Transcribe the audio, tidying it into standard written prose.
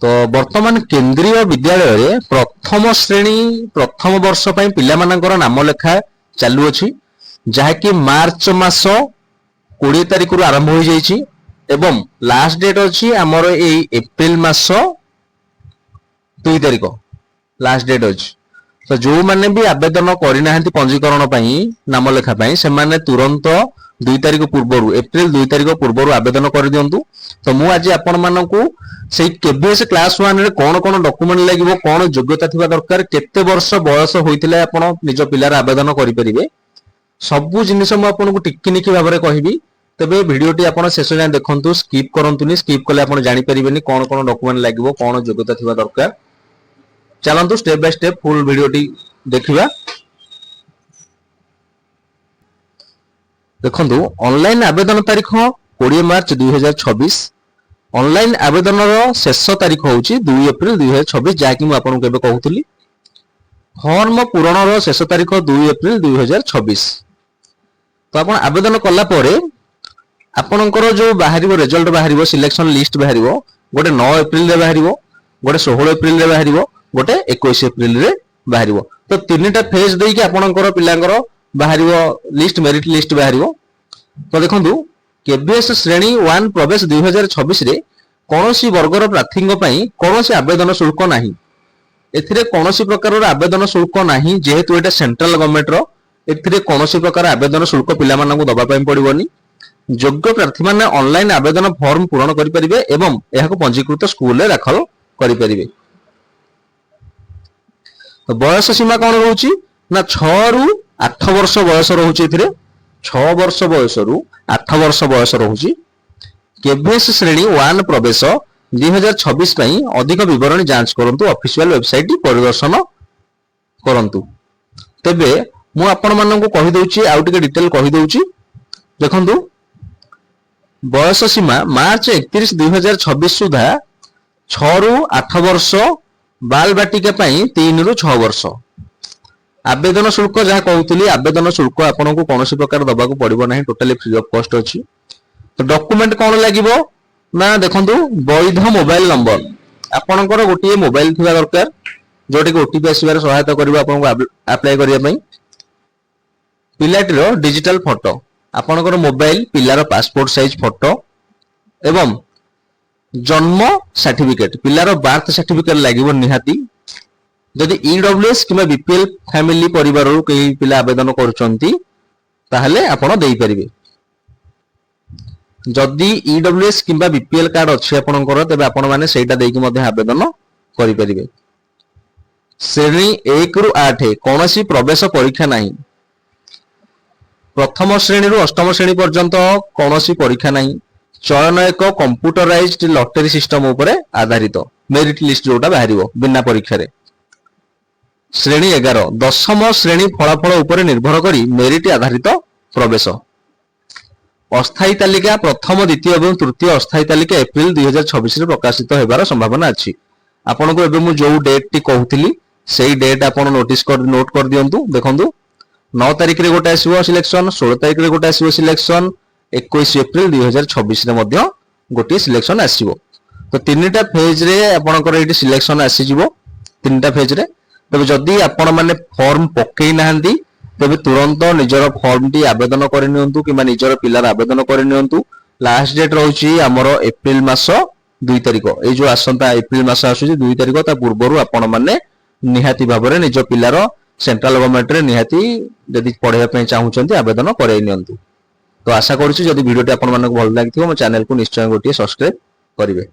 तो वर्तमान केंद्रीय विद्यालय रे प्रथम श्रेणी प्रथम वर्ष पई पिला मानकर नाम लेखा चालू अछि जहाँकि मार्च मास 20 तारिख रु आरंभ हो जाइछि एवं लास्ट डेट अछि हमर ए एप्रिल मास 2 तारिख लास्ट डेट अछि। तो जो माने भी आवेदन करना पंजीकरण पई नाम लेखा पई से माने तुरंत 2 तारिख पूर्व एप्रिल 2 तारिख पूर्व आवेदन कर दियंतु। तो मु आज आपण मानकू से केबीएस क्लास 1 रे कोन कोन डॉक्यूमेंट लागिवो कोन योग्यता थिबा दरकार केते वर्ष बयस होइतिले आपण निज पिलार आवेदन करि परिबे सबु जिनिस मु आपन को टिक्की निकी भाबरे कहिबी। तबे वीडियोटी आपण शेष जाय देखंतु स्किप करंतुनी स्किप कले आपण जानि परिबेनी कोन कोन डॉक्यूमेंट लागिवो कोन योग्यता थिबा दरकार। चलंतु स्टेप बाय स्टेप फुल वीडियोटी देखिबा। देखंतु ऑनलाइन आवेदन तारीख 20 मार्च 2026 ऑनलाइन आवेदन शेष तारीख होउची 2 एप्रिल 2026 जाकि मु आपन केबे कहउतली फॉर्म पूरण रो शेष तारीख 2 एप्रिल 2026। तो आपन आवेदन कला परे आपनकर जो बाहरिबो रिजल्ट बाहरिबो सिलेक्शन लिस्ट बाहरिबो गोटे 9 एप्रिल रे बाहरिबो गोटे 16 एप्रिल रे बाहरिबो गोटे 21 एप्रिल रे बाहरिबो। तो तीनटा फेज देई कि आपनकर पिलांकर बाहरिबो लिस्ट मेरिट लिस्ट बाहरिबो। तो देखंतु केबीएस श्रेणी 1 प्रवेश 2026 रे कोनोसी वर्गर प्रार्थीଙ୍କ ପାଇଁ कोनोसी आवेदन शुल्क नाही एथिरे कोनोसी प्रकार आवेदन शुल्क नाही जेहेतु एटा सेंट्रल गवर्नमेंट रो एथिरे कोनोसी प्रकार आवेदन शुल्क पिला मानकु दबा ପାଇଁ पड़िबोनी। योग्य प्रार्थी माने ऑनलाइन आवेदन फॉर्म पूर्ण करि परिबे एवं एहाको पंजीकृत स्कूल रे दाखल करि परिबे। तो बयस सीमा कोन रहउची ना 6 रु 8 वर्ष बयस रहउची एथिरे 6 वर्ष बयस रु 8 वर्ष बयस रहउची। केबीएस श्रेणी 1 प्रवेश 2026 पई अधिक विवरण जांच करंतु ऑफिशियल वेबसाइट परिदर्शन करंतु। तबे मु आपण मानन को कहि दउची आउ टिके डिटेल कहि दउची। देखंतु बयस सीमा मार्च 31 2026 सुधा 6 रु 8 वर्ष बाल बाटिका पई 3 रु 6 वर्ष। आवेदन शुल्क जहा कहउतली आवेदन शुल्क आपन को कोनोसी प्रकार दबा को पड़िबो नाही टोटली फ्री ऑफ कॉस्ट अछि। तो डॉक्यूमेंट कोन लागिवो ना देखंतु वैध मोबाइल नंबर आपनकर गोटिए मोबाइल थिबा दरकार जोटी को ओटीपी आसीबार सहायता करबो आपन को अप्लाई करिया पई। पिलाटीरो डिजिटल फोटो आपनकर मोबाइल पिलार पासपोर्ट साइज फोटो एवं जन्म सर्टिफिकेट पिलार बर्थ सर्टिफिकेट लागिवो निहाती। जदि ईडब्ल्यूएस किबा बीपीएल फैमिली परिवार रो कई पिला आवेदन करूचंती ताहले आपण देई परिबे। जदि ईडब्ल्यूएस किबा बीपीएल कार्ड अछि आपनकर तबे आपण माने सेटा देई कि मध्ये आवेदन करि परिबे। श्रेणी 1 रु 8 कोनोसी प्रवेश परीक्षा नाही प्रथम श्रेणी रु अष्टम श्रेणी पर्यंत कोनोसी परीक्षा नाही। चयन एक कंप्यूटराइज्ड लॉटरी सिस्टम उपरे आधारित मेरिट लिस्ट जोटा बाहरिबो बिना परीक्षा रे। श्रेणी 11 दशम श्रेणी फलाफल उपरे निर्भर करी मेरिट आधारित प्रवेश। अस्थायी तालिका प्रथम द्वितीय एवं तृतीय अस्थायी तालिका एप्रिल 2026 रे प्रकाशित हेबार संभावना अछि। आपन को एबे मु जो डेट टी कहउतली सेही डेट आपन नोट कर दियंतु। देखंतु 9 तारिख रे गोटे आसीबो सिलेक्शन 16 तारिख रे गोटे आसीबो सिलेक्शन 21 एप्रिल 2026 रे मध्ये गोटे सिलेक्शन आसीबो। तो तीनटा फेज रे आपन को एटी सिलेक्शन आसी जिवो तीनटा फेज रे। तबे जदि आपण माने फॉर्म पकेई नाहंती तबे तुरंत निजर फॉर्म टी आवेदन करि नियंतु किबा निजर पिलार आवेदन करि नियंतु। लास्ट डेट रहउची हमर एप्रिल मास 2 तारिख ए जो आसंता एप्रिल मास आसुची 2 तारिख ता पूर्वरु आपण माने निहाती भाबरे निज पिलार सेंट्रल गवर्नमेंट रे निहाती जदि पढेया पय चाहुचंती आवेदन करइ नियंतु। तो आशा करूची जदि वीडियोटी आपण मानक भल लागिथिबो मो चैनल को निश्चय गोटी सब्सक्राइब करिवे।